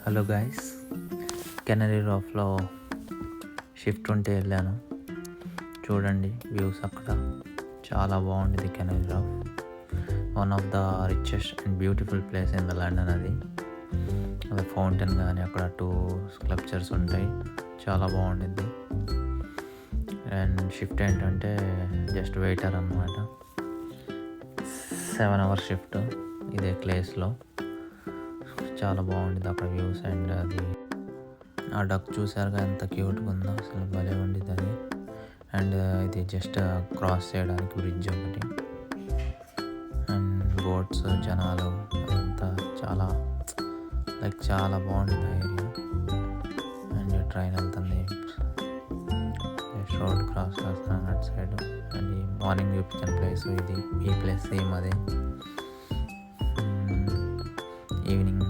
Hello guys, Canary రాఫ్లో shift ఉంటే వెళ్ళాను. చూడండి వ్యూస్ అక్కడ చాలా బాగుండేది. Canary Wharf one of the richest and beautiful place in the London. అది ఫౌంటైన్ కానీ అక్కడ 2 స్కల్ప్చర్స్ ఉంటాయి, చాలా బాగుండిద్ది. అండ్ షిఫ్ట్ ఏంటంటే జస్ట్ వెయిటర్ అన్నమాట. 7 hours షిఫ్ట్ ఇదే ప్లేస్లో. చాలా బాగుండిద్ది అక్కడ వ్యూస్. అండ్ అది ఆ డక్ చూసారుగా ఎంత క్యూట్గా ఉందో, అసలు భలే ఉండిద్ది అది. అండ్ ఇది జస్ట్ క్రాస్ చేయడానికి బ్రిడ్జ్ ఒకటి. అండ్ బోట్స్, జనాలు, అదంతా చాలా చాలా బాగుండిద్ది ఆ ఏరియా. అండ్ ట్రైన్ వెళ్తుంది, రోడ్ క్రాస్ చేస్తున్నాను అటు సైడ్. అండ్ ఈ మార్నింగ్ చూపించిన ప్లేస్ ఇది, ఈ ప్లేస్ సేమ్ అదే. ఈవినింగ్